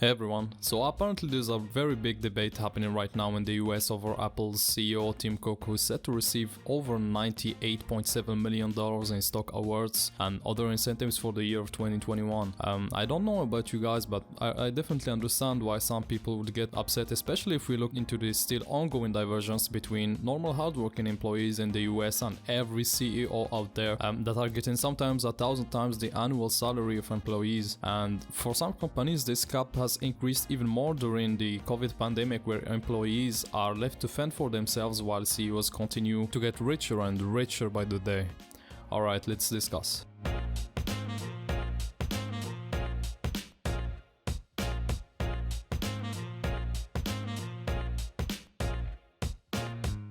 Hey everyone, so apparently there's a very big debate happening right now in the US over Apple's CEO Tim Cook, who is set to receive over $98.7 million in stock awards and other incentives for the year of 2021. I don't know about you guys, but I definitely understand why some people would get upset, especially if we look into the still ongoing divergence between normal hardworking employees in the US and every CEO out there that are getting sometimes 1,000 times the annual salary of employees. And for some companies, this cap has increased even more during the COVID pandemic, where employees are left to fend for themselves while CEOs continue to get richer and richer by the day. Alright, let's discuss.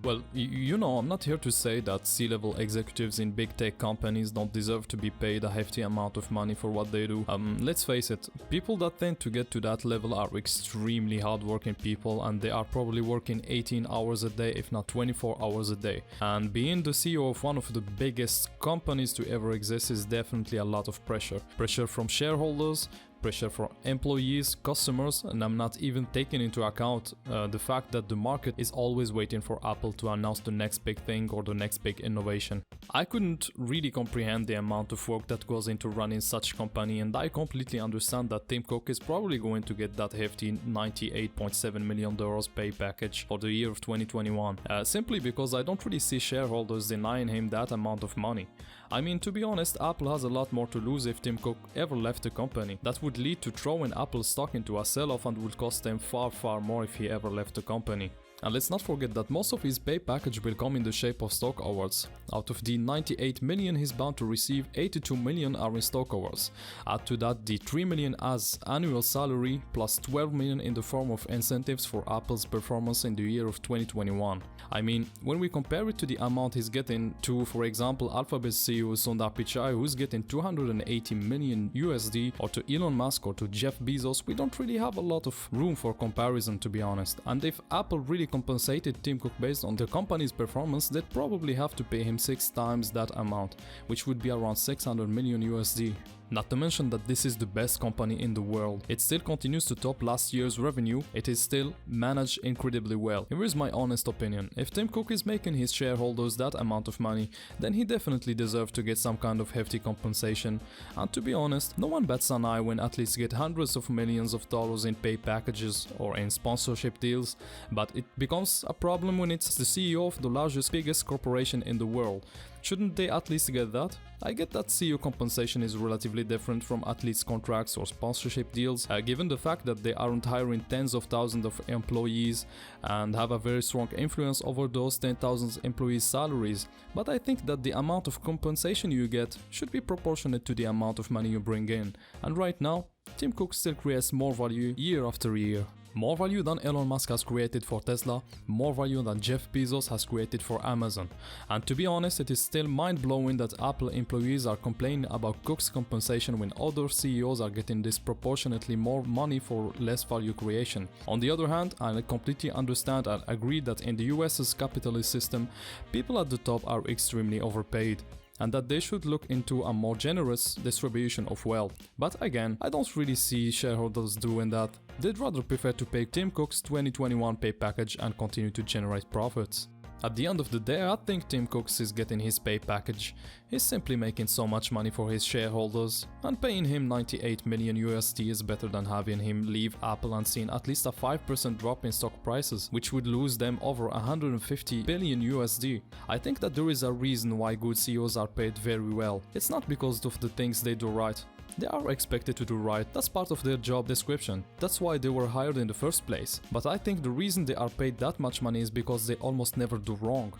Well, you know, I'm not here to say that C-level executives in big tech companies don't deserve to be paid a hefty amount of money for what they do. Let's face it, people that tend to get to that level are extremely hardworking people, and they are probably working 18 hours a day, if not 24 hours a day. And being the CEO of one of the biggest companies to ever exist is definitely a lot of pressure. Pressure from shareholders, pressure for employees, customers, and I'm not even taking into account the fact that the market is always waiting for Apple to announce the next big thing or the next big innovation. I couldn't really comprehend the amount of work that goes into running such a company, and I completely understand that Tim Cook is probably going to get that hefty $98.7 million pay package for the year of 2021, simply because I don't really see shareholders denying him that amount of money. I mean, to be honest, Apple has a lot more to lose if Tim Cook ever left the company. That would lead to throwing Apple stock into a sell-off and would cost them far more if he ever left the company. And let's not forget that most of his pay package will come in the shape of stock awards. Out of the $98 million he's bound to receive, $82 million are in stock awards. Add to that the $3 million as annual salary plus $12 million in the form of incentives for Apple's performance in the year of 2021. I mean, when we compare it to the amount he's getting to, for example, Alphabet CEO Sundar Pichai, who's getting $280 million USD, or to Elon Musk or to Jeff Bezos, we don't really have a lot of room for comparison, to be honest. And if Apple really compensated Tim Cook based on the company's performance, they'd probably have to pay him 6 times that amount, which would be around $600 million USD. Not to mention that this is the best company in the world. It still continues to top last year's revenue. It is still managed incredibly well. Here is my honest opinion. If Tim Cook is making his shareholders that amount of money, then he definitely deserves to get some kind of hefty compensation. And to be honest, no one bats an eye when athletes get hundreds of millions of dollars in pay packages or in sponsorship deals, but it becomes a problem when it's the CEO of the largest, biggest corporation in the world. Shouldn't they at least get that? I get that CEO compensation is relatively different from athletes' contracts or sponsorship deals, given the fact that they aren't hiring tens of thousands of employees and have a very strong influence over those 10,000 employees' salaries. But I think that the amount of compensation you get should be proportionate to the amount of money you bring in. And right now, Tim Cook still creates more value year after year. More value than Elon Musk has created for Tesla, more value than Jeff Bezos has created for Amazon. And to be honest, it is still mind-blowing that Apple employees are complaining about Cook's compensation when other CEOs are getting disproportionately more money for less value creation. On the other hand, I completely understand and agree that in the US's capitalist system, people at the top are extremely overpaid, and that they should look into a more generous distribution of wealth. But again, I don't really see shareholders doing that. They'd rather prefer to pay Tim Cook's 2021 pay package and continue to generate profits. At the end of the day, I think Tim Cook is getting his pay package. He's simply making so much money for his shareholders, and paying him $98 million USD is better than having him leave Apple and seeing at least a 5% drop in stock prices, which would lose them over $150 billion USD. I think that there is a reason why good CEOs are paid very well. It's not because of the things they do right. They are expected to do right, that's part of their job description. That's why they were hired in the first place. But I think the reason they are paid that much money is because they almost never do wrong.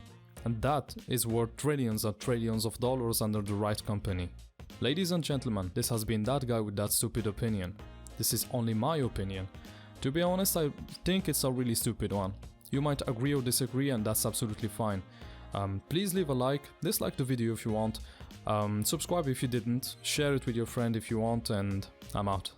And that is worth trillions and trillions of dollars under the right company. Ladies and gentlemen, this has been that guy with that stupid opinion. This is only my opinion. To be honest, I think it's a really stupid one. You might agree or disagree, and that's absolutely fine. Please leave a like, dislike the video if you want, subscribe if you didn't, share it with your friend if you want, and I'm out.